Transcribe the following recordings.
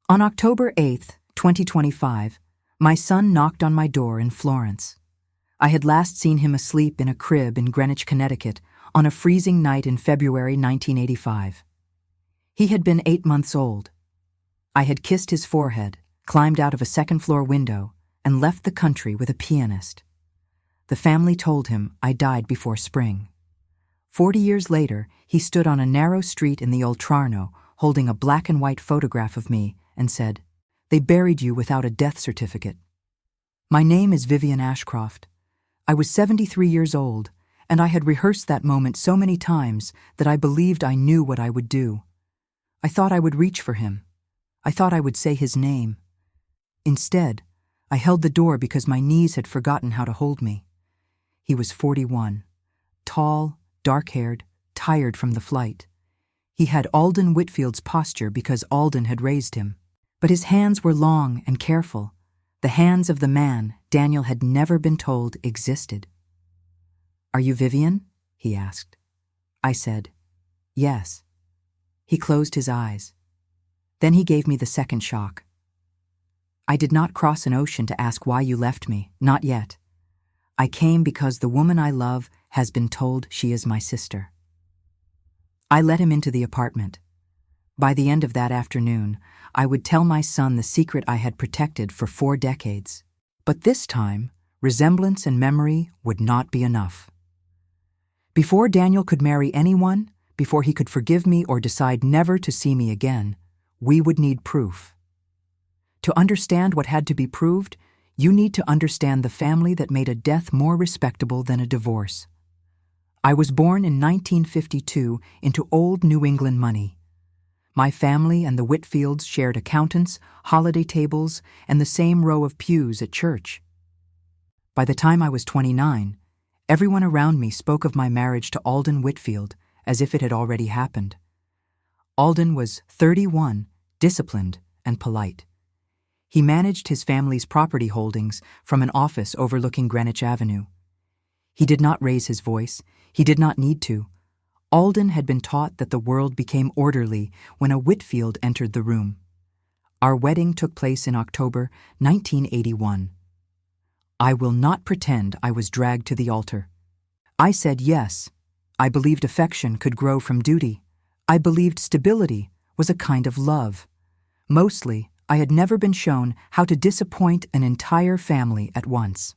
On October 8, 2025, my son knocked on my door in Florence. I had last seen him asleep in a crib in Greenwich, Connecticut, on a freezing night in February 1985. He had been 8 months old. I had kissed his forehead, climbed out of a second-floor window, and left the country with a pianist. The family told him I died before spring. 40 years later, he stood on a narrow street in the Oltrarno, holding a black-and-white photograph of me, and said, "They buried you without a death certificate." My name is Vivian Ashcroft. I was 73 years old, and I had rehearsed that moment so many times that I believed I knew what I would do. I thought I would reach for him. I thought I would say his name. Instead, I held the door because my knees had forgotten how to hold me. He was 41, tall, dark-haired, tired from the flight. He had Alden Whitfield's posture because Alden had raised him. But his hands were long and careful, the hands of the man Daniel had never been told existed. "Are you Vivian?" he asked. I said, "Yes." He closed his eyes. Then he gave me the second shock. "I did not cross an ocean to ask why you left me, not yet. I came because the woman I love has been told she is my sister." I let him into the apartment. By the end of that afternoon, I would tell my son the secret I had protected for 4 decades. But this time, resemblance and memory would not be enough. Before Daniel could marry anyone, before he could forgive me or decide never to see me again, we would need proof. To understand what had to be proved, you need to understand the family that made a death more respectable than a divorce. I was born in 1952 into old New England money. My family and the Whitfields shared accountants, holiday tables, and the same row of pews at church. By the time I was 29, everyone around me spoke of my marriage to Alden Whitfield as if it had already happened. Alden was 31, disciplined, and polite. He managed his family's property holdings from an office overlooking Greenwich Avenue. He did not raise his voice. He did not need to. Alden had been taught that the world became orderly when a Whitfield entered the room. Our wedding took place in October 1981. I will not pretend I was dragged to the altar. I said yes. I believed affection could grow from duty. I believed stability was a kind of love. Mostly, I had never been shown how to disappoint an entire family at once.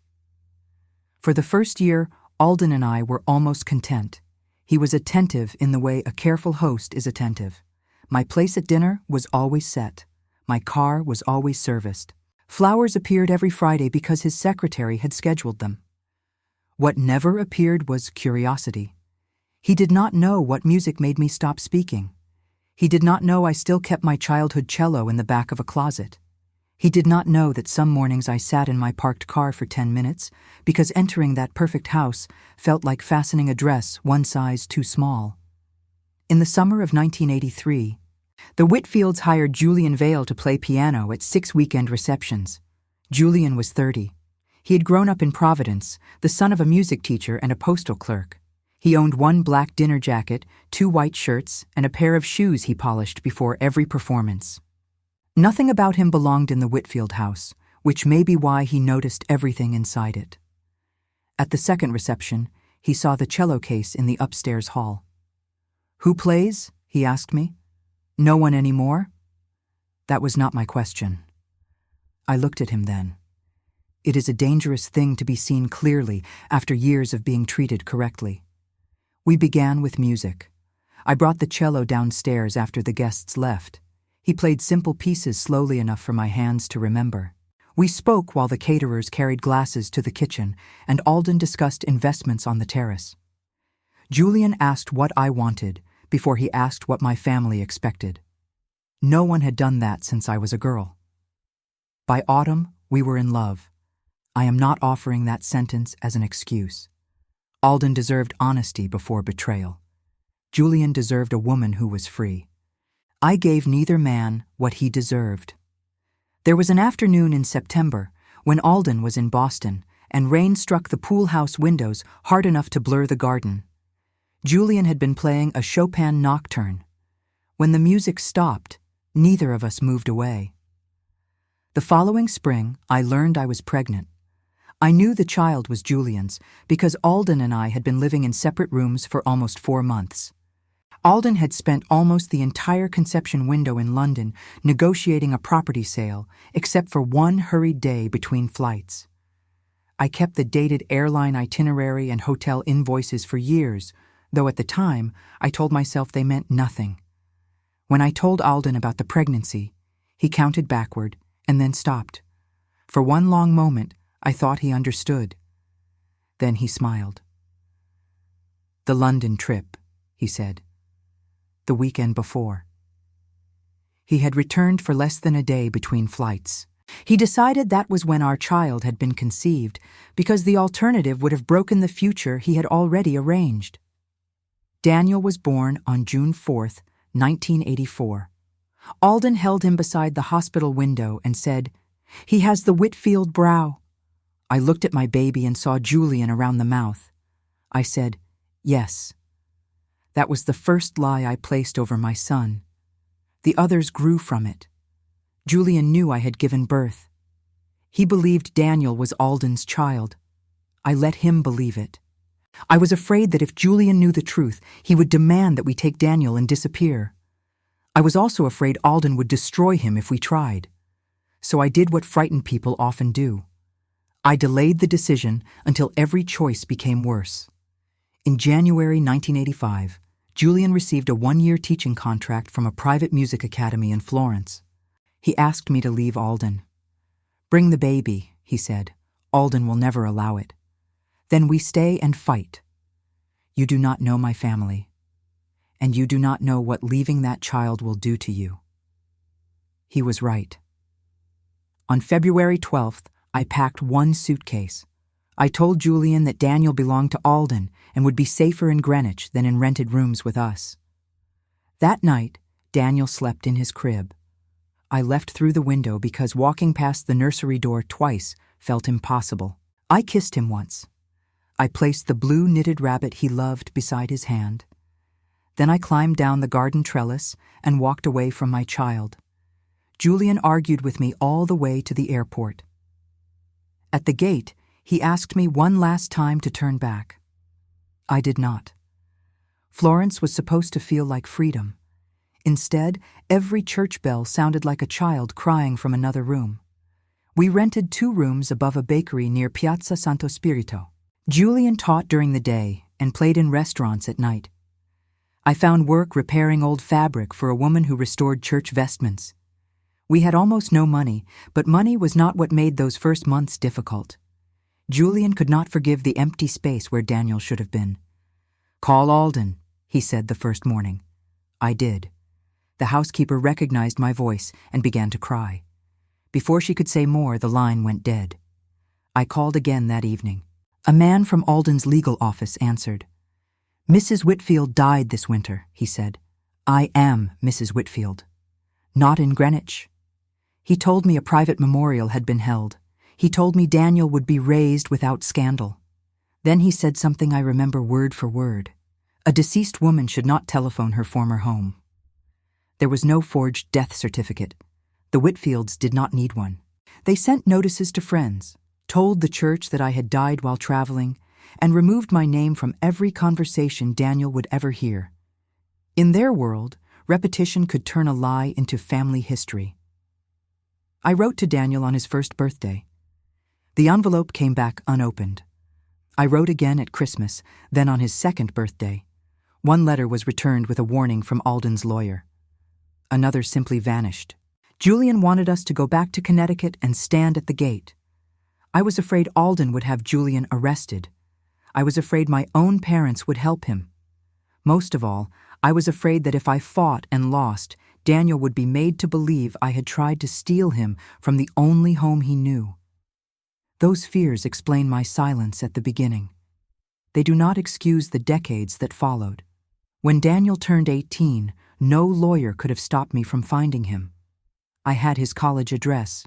For the first year, Alden and I were almost content. He was attentive in the way a careful host is attentive. My place at dinner was always set. My car was always serviced. Flowers appeared every Friday because his secretary had scheduled them. What never appeared was curiosity. He did not know what music made me stop speaking. He did not know I still kept my childhood cello in the back of a closet. He did not know that some mornings I sat in my parked car for 10 minutes because entering that perfect house felt like fastening a dress one size too small. In the summer of 1983, the Whitfields hired Julian Vale to play piano at 6 weekend receptions. Julian was 30. He had grown up in Providence, the son of a music teacher and a postal clerk. He owned 1 black dinner jacket, 2 white shirts, and a pair of shoes he polished before every performance. Nothing about him belonged in the Whitfield house, which may be why he noticed everything inside it. At the second reception, he saw the cello case in the upstairs hall. "Who plays?" he asked me. "No one anymore?" That was not my question. I looked at him then. It is a dangerous thing to be seen clearly after years of being treated correctly. We began with music. I brought the cello downstairs after the guests left. He played simple pieces slowly enough for my hands to remember. We spoke while the caterers carried glasses to the kitchen, and Alden discussed investments on the terrace. Julian asked what I wanted before he asked what my family expected. No one had done that since I was a girl. By autumn, we were in love. I am not offering that sentence as an excuse. Alden deserved honesty before betrayal. Julian deserved a woman who was free. I gave neither man what he deserved. There was an afternoon in September when Alden was in Boston and rain struck the pool house windows hard enough to blur the garden. Julian had been playing a Chopin nocturne. When the music stopped, neither of us moved away. The following spring, I learned I was pregnant. I knew the child was Julian's because Alden and I had been living in separate rooms for almost 4 months. Alden had spent almost the entire conception window in London negotiating a property sale, except for one hurried day between flights. I kept the dated airline itinerary and hotel invoices for years, though at the time I told myself they meant nothing. When I told Alden about the pregnancy, he counted backward and then stopped. For one long moment, I thought he understood. Then he smiled. "The London trip," he said. "The weekend before." He had returned for less than a day between flights. He decided that was when our child had been conceived, because the alternative would have broken the future he had already arranged. Daniel was born on June 4th, 1984. Alden held him beside the hospital window and said, "He has the Whitfield brow." I looked at my baby and saw Julian around the mouth. I said, "Yes." That was the first lie I placed over my son. The others grew from it. Julian knew I had given birth. He believed Daniel was Alden's child. I let him believe it. I was afraid that if Julian knew the truth, he would demand that we take Daniel and disappear. I was also afraid Alden would destroy him if we tried. So I did what frightened people often do. I delayed the decision until every choice became worse. In January 1985, Julian received a 1-year teaching contract from a private music academy in Florence. He asked me to leave Alden. "Bring the baby," he said. "Alden will never allow it. Then we stay and fight. You do not know my family, and you do not know what leaving that child will do to you." He was right. On February 12th, I packed 1 suitcase. I told Julian that Daniel belonged to Alden and would be safer in Greenwich than in rented rooms with us. That night, Daniel slept in his crib. I left through the window because walking past the nursery door twice felt impossible. I kissed him once. I placed the blue knitted rabbit he loved beside his hand. Then I climbed down the garden trellis and walked away from my child. Julian argued with me all the way to the airport. At the gate, he asked me one last time to turn back. I did not. Florence was supposed to feel like freedom. Instead, every church bell sounded like a child crying from another room. We rented 2 rooms above a bakery near Piazza Santo Spirito. Julian taught during the day and played in restaurants at night. I found work repairing old fabric for a woman who restored church vestments. We had almost no money, but money was not what made those first months difficult. Julian could not forgive the empty space where Daniel should have been. "Call Alden," he said the first morning. I did. The housekeeper recognized my voice and began to cry. Before she could say more, the line went dead. I called again that evening. A man from Alden's legal office answered. "Mrs. Whitfield died this winter," he said. "I am Mrs. Whitfield. Not in Greenwich." He told me a private memorial had been held. He told me Daniel would be raised without scandal. Then he said something I remember word for word. A deceased woman should not telephone her former home. There was no forged death certificate. The Whitfields did not need one. They sent notices to friends, told the church that I had died while traveling, and removed my name from every conversation Daniel would ever hear. In their world, repetition could turn a lie into family history. I wrote to Daniel on his first birthday. The envelope came back unopened. I wrote again at Christmas, then on his second birthday. One letter was returned with a warning from Alden's lawyer. Another simply vanished. Julian wanted us to go back to Connecticut and stand at the gate. I was afraid Alden would have Julian arrested. I was afraid my own parents would help him. Most of all, I was afraid that if I fought and lost, Daniel would be made to believe I had tried to steal him from the only home he knew. Those fears explain my silence at the beginning. They do not excuse the decades that followed. When Daniel turned 18, no lawyer could have stopped me from finding him. I had his college address.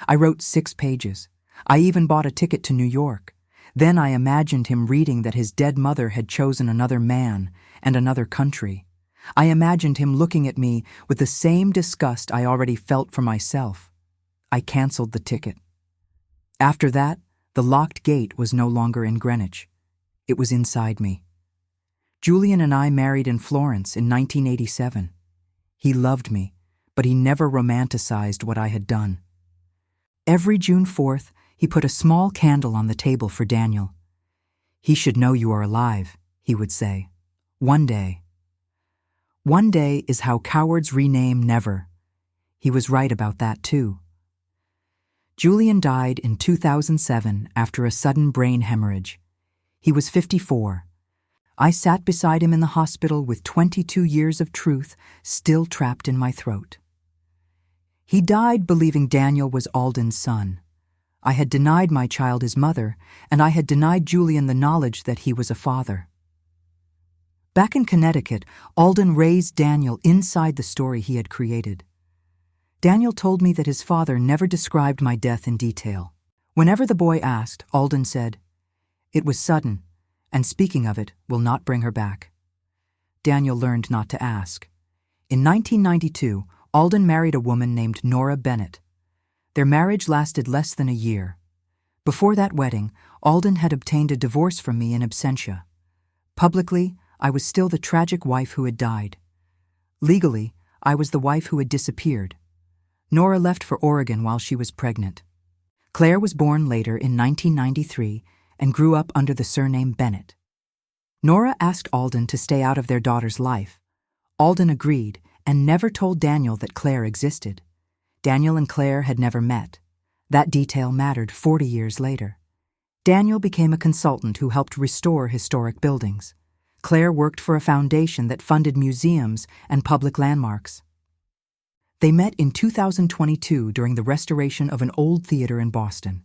I wrote 6 pages. I even bought a ticket to New York. Then I imagined him reading that his dead mother had chosen another man and another country. I imagined him looking at me with the same disgust I already felt for myself. I canceled the ticket. After that, the locked gate was no longer in Greenwich. It was inside me. Julian and I married in Florence in 1987. He loved me, but he never romanticized what I had done. Every June 4th, he put a small candle on the table for Daniel. "He should know you are alive," he would say. "One day." One day is how cowards rename never. He was right about that too. Julian died in 2007 after a sudden brain hemorrhage. He was 54. I sat beside him in the hospital with 22 years of truth still trapped in my throat. He died believing Daniel was Alden's son. I had denied my child his mother, and I had denied Julian the knowledge that he was a father. Back in Connecticut, Alden raised Daniel inside the story he had created. Daniel told me that his father never described my death in detail. Whenever the boy asked, Alden said, "It was sudden, and speaking of it will not bring her back." Daniel learned not to ask. In 1992, Alden married a woman named Nora Bennett. Their marriage lasted less than a year. Before that wedding, Alden had obtained a divorce from me in absentia. Publicly, I was still the tragic wife who had died. Legally, I was the wife who had disappeared. Nora left for Oregon while she was pregnant. Claire was born later in 1993 and grew up under the surname Bennett. Nora asked Alden to stay out of their daughter's life. Alden agreed and never told Daniel that Claire existed. Daniel and Claire had never met. That detail mattered 40 years later. Daniel became a consultant who helped restore historic buildings. Claire worked for a foundation that funded museums and public landmarks. They met in 2022 during the restoration of an old theater in Boston.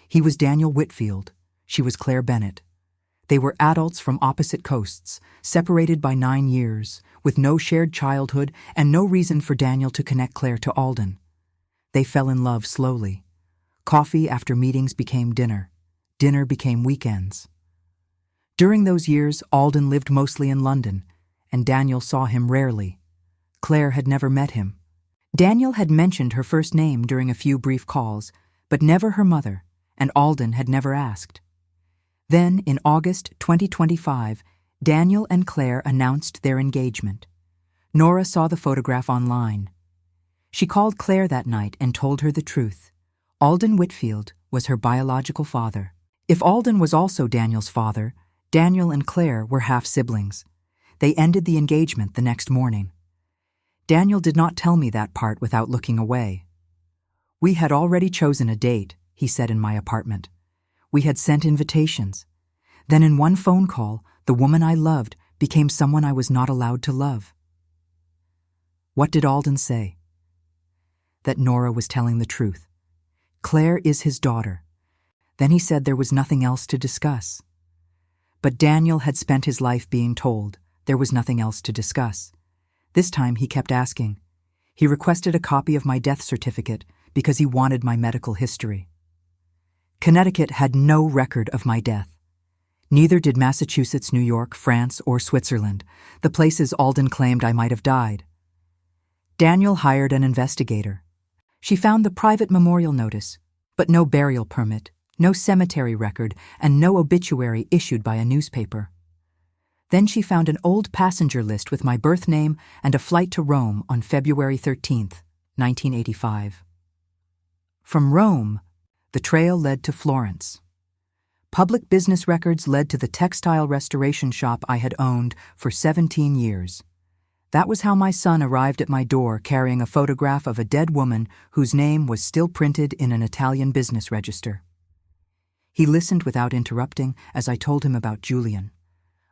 He was Daniel Whitfield. She was Claire Bennett. They were adults from opposite coasts, separated by 9 years, with no shared childhood and no reason for Daniel to connect Claire to Alden. They fell in love slowly. Coffee after meetings became dinner. Dinner became weekends. During those years, Alden lived mostly in London, and Daniel saw him rarely. Claire had never met him. Daniel had mentioned her first name during a few brief calls, but never her mother, and Alden had never asked. Then, in August 2025, Daniel and Claire announced their engagement. Nora saw the photograph online. She called Claire that night and told her the truth. Alden Whitfield was her biological father. If Alden was also Daniel's father, Daniel and Claire were half-siblings. They ended the engagement the next morning. Daniel did not tell me that part without looking away. "We had already chosen a date," he said in my apartment. "We had sent invitations. Then in one phone call, the woman I loved became someone I was not allowed to love." What did Alden say? That Nora was telling the truth. Claire is his daughter. Then he said there was nothing else to discuss. But Daniel had spent his life being told there was nothing else to discuss. This time he kept asking. He requested a copy of my death certificate because he wanted my medical history. Connecticut had no record of my death. Neither did Massachusetts, New York, France, or Switzerland, the places Alden claimed I might have died. Daniel hired an investigator. She found the private memorial notice, but no burial permit, no cemetery record, and no obituary issued by a newspaper. Then she found an old passenger list with my birth name and a flight to Rome on February 13th, 1985. From Rome, the trail led to Florence. Public business records led to the textile restoration shop I had owned for 17 years. That was how my son arrived at my door carrying a photograph of a dead woman whose name was still printed in an Italian business register. He listened without interrupting as I told him about Julian.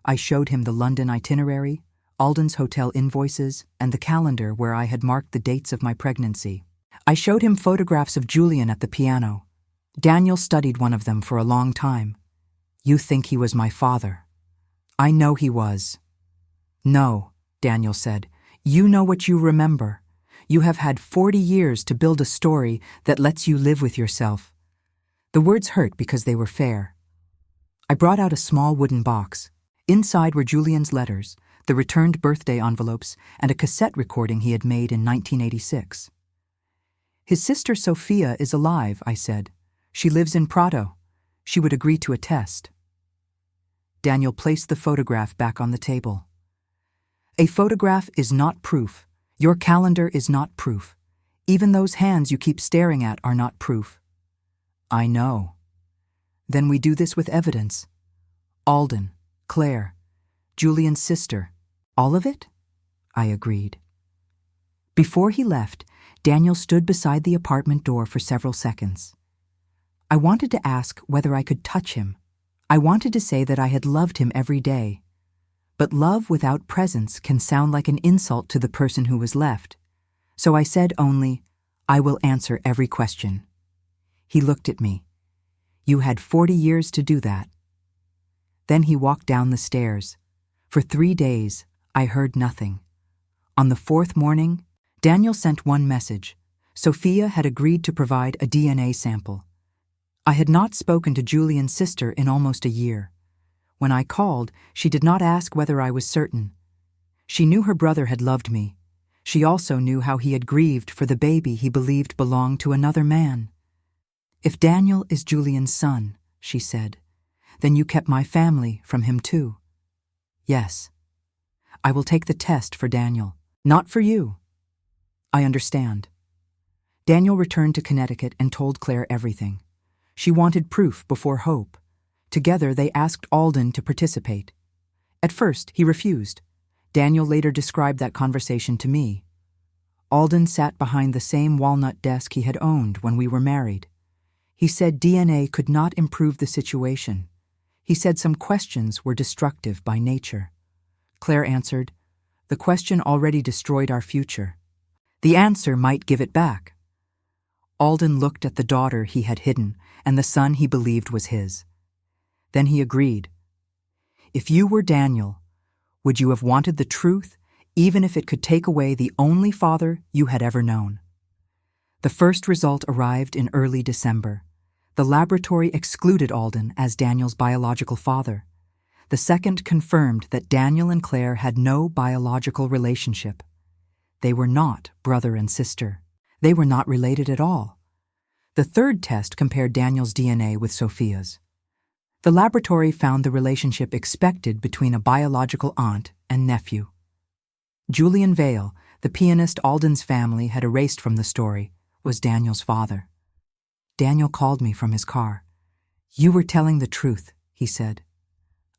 I showed him the London itinerary, Alden's hotel invoices, and the calendar where I had marked the dates of my pregnancy. I showed him photographs of Julian at the piano. Daniel studied one of them for a long time. "You think he was my father." "I know he was." "No," Daniel said. "You know what you remember. You have had 40 years to build a story that lets you live with yourself." The words hurt because they were fair. I brought out a small wooden box. Inside were Julian's letters, the returned birthday envelopes, and a cassette recording he had made in 1986. His sister Sophia is alive, I said. She lives in Prato. She would agree to a test. Daniel placed the photograph back on the table. A photograph is not proof. Your calendar is not proof. Even those hands you keep staring at are not proof. I know. Then we do this with evidence. Alden, Claire, Julian's sister, all of it? I agreed. Before he left, Daniel stood beside the apartment door for several seconds. I wanted to ask whether I could touch him. I wanted to say that I had loved him every day. But love without presence can sound like an insult to the person who was left. So I said only, I will answer every question. He looked at me. You had 40 years to do that. Then he walked down the stairs. For 3 days, I heard nothing. On the 4th morning, Daniel sent one message. Sophia had agreed to provide a DNA sample. I had not spoken to Julian's sister in almost a year. When I called, she did not ask whether I was certain. She knew her brother had loved me. She also knew how he had grieved for the baby he believed belonged to another man. If Daniel is Julian's son, she said, then you kept my family from him too. Yes. I will take the test for Daniel, not for you. I understand. Daniel returned to Connecticut and told Claire everything. She wanted proof before hope. Together they asked Alden to participate. At first, he refused. Daniel later described that conversation to me. Alden sat behind the same walnut desk he had owned when we were married. He said DNA could not improve the situation. He said some questions were destructive by nature. Claire answered, the question already destroyed our future. The answer might give it back. Alden looked at the daughter he had hidden and the son he believed was his. Then he agreed. If you were Daniel, would you have wanted the truth, even if it could take away the only father you had ever known? The first result arrived in early December. The laboratory excluded Alden as Daniel's biological father. The second confirmed that Daniel and Claire had no biological relationship. They were not brother and sister. They were not related at all. The third test compared Daniel's DNA with Sophia's. The laboratory found the relationship expected between a biological aunt and nephew. Julian Vale, the pianist Alden's family had erased from the story, was Daniel's father. Daniel called me from his car. You were telling the truth, he said.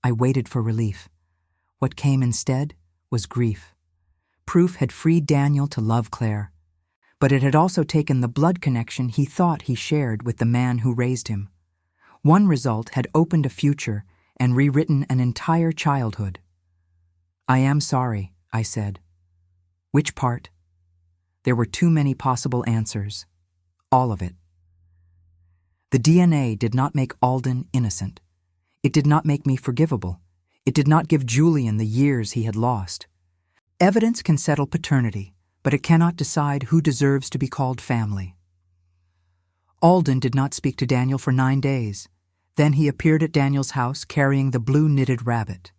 I waited for relief. What came instead was grief. Proof had freed Daniel to love Claire, but it had also taken the blood connection he thought he shared with the man who raised him. One result had opened a future and rewritten an entire childhood. I am sorry, I said. Which part? There were too many possible answers. All of it. The DNA did not make Alden innocent. It did not make me forgivable. It did not give Julian the years he had lost. Evidence can settle paternity, but it cannot decide who deserves to be called family. Alden did not speak to Daniel for 9 days. Then he appeared at Daniel's house carrying the blue knitted rabbit.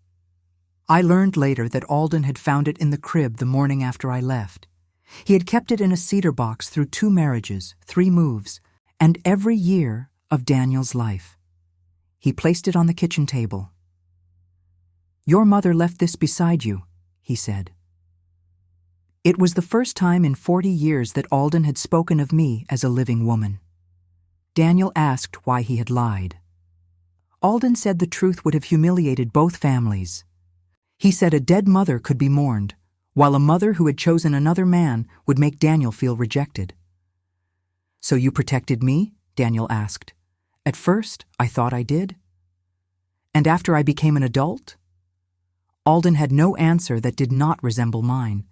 I learned later that Alden had found it in the crib the morning after I left. He had kept it in a cedar box through 2 marriages, 3 moves, and every year of Daniel's life. He placed it on the kitchen table. Your mother left this beside you, he said. It was the first time in 40 years that Alden had spoken of me as a living woman. Daniel asked why he had lied. Alden said the truth would have humiliated both families. He said a dead mother could be mourned, while a mother who had chosen another man would make Daniel feel rejected. So you protected me? Daniel asked. At first, I thought I did. And after I became an adult? Alden had no answer that did not resemble mine.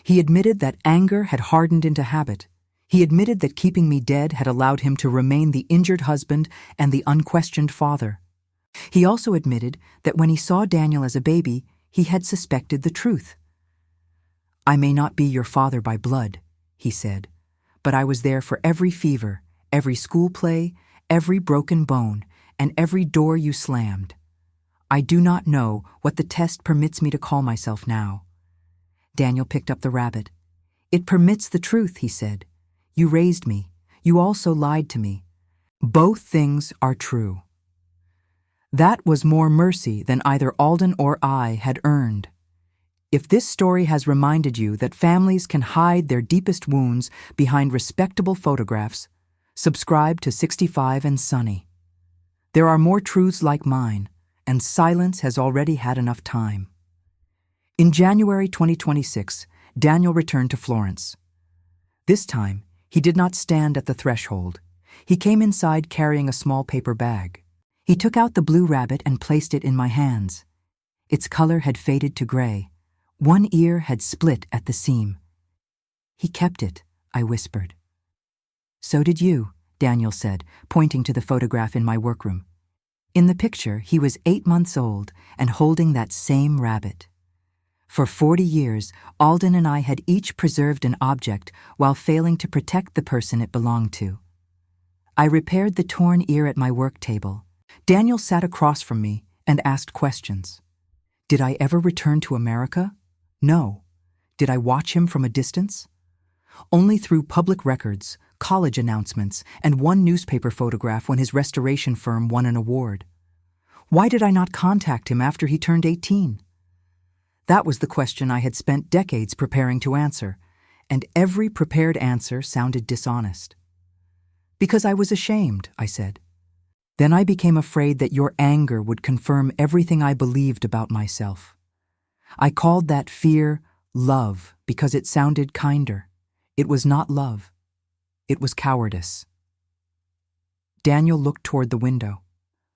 He admitted that anger had hardened into habit. He admitted that keeping me dead had allowed him to remain the injured husband and the unquestioned father. He also admitted that when he saw Daniel as a baby, he had suspected the truth. I may not be your father by blood, he said, but I was there for every fever, every school play, every broken bone, and every door you slammed. I do not know what the test permits me to call myself now. Daniel picked up the rabbit. It permits the truth, he said. You raised me. You also lied to me. Both things are true. That was more mercy than either Alden or I had earned. If this story has reminded you that families can hide their deepest wounds behind respectable photographs, subscribe to 65 and Sunny. There are more truths like mine, and silence has already had enough time. In January 2026, Daniel returned to Florence. This time, he did not stand at the threshold. He came inside carrying a small paper bag. He took out the blue rabbit and placed it in my hands. Its color had faded to gray. One ear had split at the seam. He kept it, I whispered. So did you, Daniel said, pointing to the photograph in my workroom. In the picture, he was 8 months old and holding that same rabbit. For 40 years, Alden and I had each preserved an object while failing to protect the person it belonged to. I repaired the torn ear at my work table. Daniel sat across from me and asked questions. Did I ever return to America? No. Did I watch him from a distance? Only through public records, college announcements, and one newspaper photograph when his restoration firm won an award. Why did I not contact him after he turned 18? That was the question I had spent decades preparing to answer, and every prepared answer sounded dishonest. Because I was ashamed, I said. Then I became afraid that your anger would confirm everything I believed about myself. I called that fear love because it sounded kinder. It was not love. It was cowardice. Daniel looked toward the window.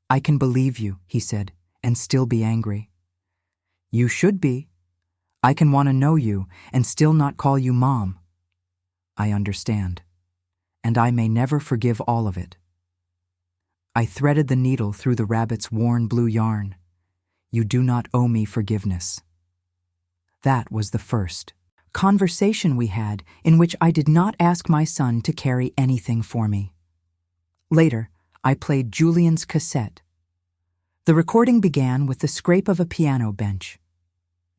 I can believe you, he said, and still be angry. You should be. I can want to know you and still not call you Mom. I understand. And I may never forgive all of it. I threaded the needle through the rabbit's worn blue yarn. You do not owe me forgiveness. That was the first conversation we had in which I did not ask my son to carry anything for me. Later, I played Julian's cassette. The recording began with the scrape of a piano bench.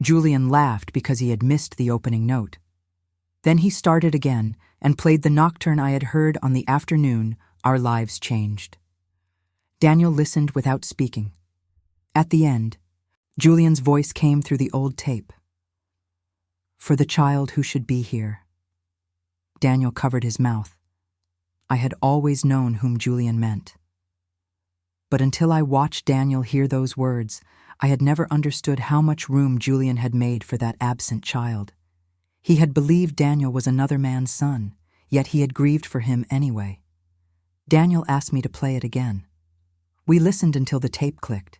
Julian laughed because he had missed the opening note. Then he started again and played the nocturne I had heard on the afternoon our lives changed. Daniel listened without speaking. At the end, Julian's voice came through the old tape. For the child who should be here. Daniel covered his mouth. I had always known whom Julian meant. But until I watched Daniel hear those words, I had never understood how much room Julian had made for that absent child. He had believed Daniel was another man's son, yet he had grieved for him anyway. Daniel asked me to play it again. We listened until the tape clicked.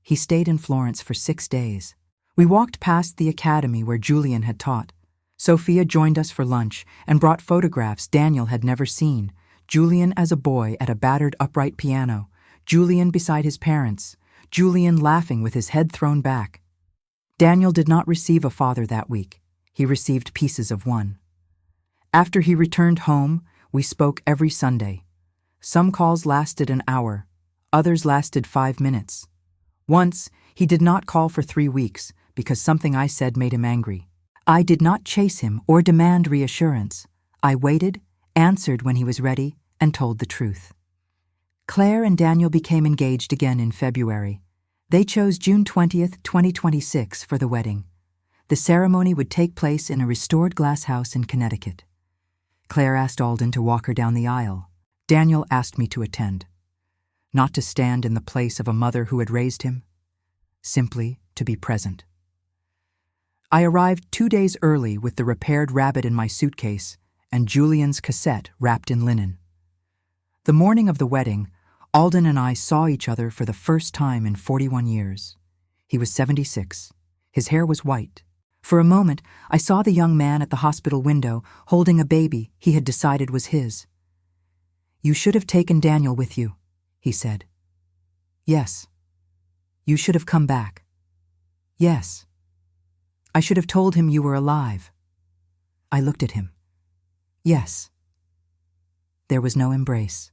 He stayed in Florence for 6 days. We walked past the academy where Julian had taught. Sophia joined us for lunch and brought photographs Daniel had never seen. Julian as a boy at a battered upright piano. Julian beside his parents. Julian laughing with his head thrown back. Daniel did not receive a father that week. He received pieces of one. After he returned home, we spoke every Sunday. Some calls lasted an hour. Others lasted 5 minutes. Once, he did not call for 3 weeks because something I said made him angry. I did not chase him or demand reassurance. I waited, answered when he was ready, and told the truth. Claire and Daniel became engaged again in February. They chose June 20th, 2026 for the wedding. The ceremony would take place in a restored glass house in Connecticut. Claire asked Alden to walk her down the aisle. Daniel asked me to attend. Not to stand in the place of a mother who had raised him, simply to be present. I arrived 2 days early with the repaired rabbit in my suitcase and Julian's cassette wrapped in linen. The morning of the wedding, Alden and I saw each other for the first time in 41 years. He was 76. His hair was white. For a moment, I saw the young man at the hospital window holding a baby he had decided was his. You should have taken Daniel with you, he said. Yes. You should have come back. Yes. I should have told him you were alive. I looked at him. Yes. There was no embrace.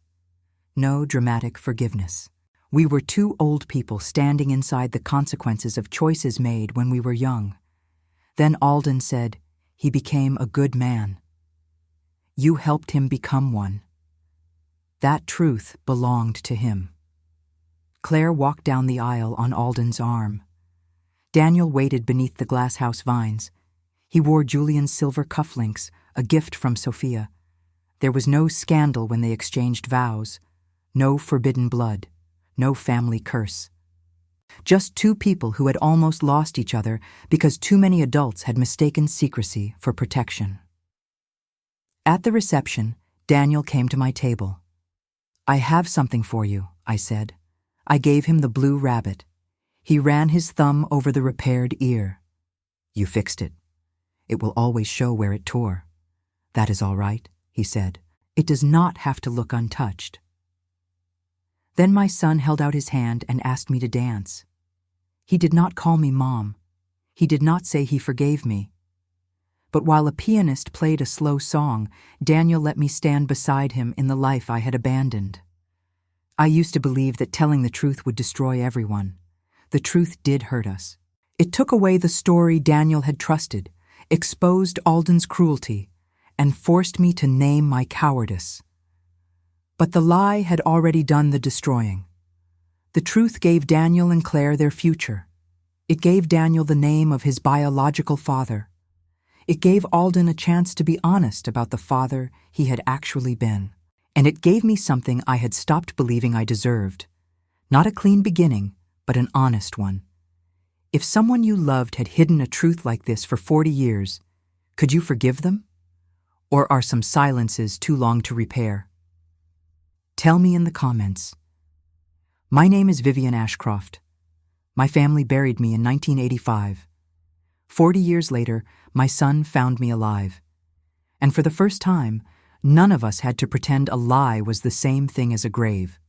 No dramatic forgiveness. We were 2 old people standing inside the consequences of choices made when we were young. Then Alden said, he became a good man. You helped him become one. That truth belonged to him. Claire walked down the aisle on Alden's arm. Daniel waited beneath the glasshouse vines. He wore Julian's silver cufflinks, a gift from Sophia. There was no scandal when they exchanged vows, no forbidden blood, no family curse. Just two people who had almost lost each other because too many adults had mistaken secrecy for protection. At the reception, Daniel came to my table. "I have something for you," I said. I gave him the blue rabbit. He ran his thumb over the repaired ear. "You fixed it. It will always show where it tore. That is all right," he said. "It does not have to look untouched." Then my son held out his hand and asked me to dance. He did not call me Mom. He did not say he forgave me. But while a pianist played a slow song, Daniel let me stand beside him in the life I had abandoned. I used to believe that telling the truth would destroy everyone. The truth did hurt us. It took away the story Daniel had trusted, exposed Alden's cruelty, and forced me to name my cowardice. But the lie had already done the destroying. The truth gave Daniel and Claire their future. It gave Daniel the name of his biological father. It gave Alden a chance to be honest about the father he had actually been. And it gave me something I had stopped believing I deserved. Not a clean beginning, but an honest one. If someone you loved had hidden a truth like this for 40 years, could you forgive them? Or are some silences too long to repair? Tell me in the comments. My name is Vivian Ashcroft. My family buried me in 1985. 40 years later, my son found me alive. And for the first time, none of us had to pretend a lie was the same thing as a grave.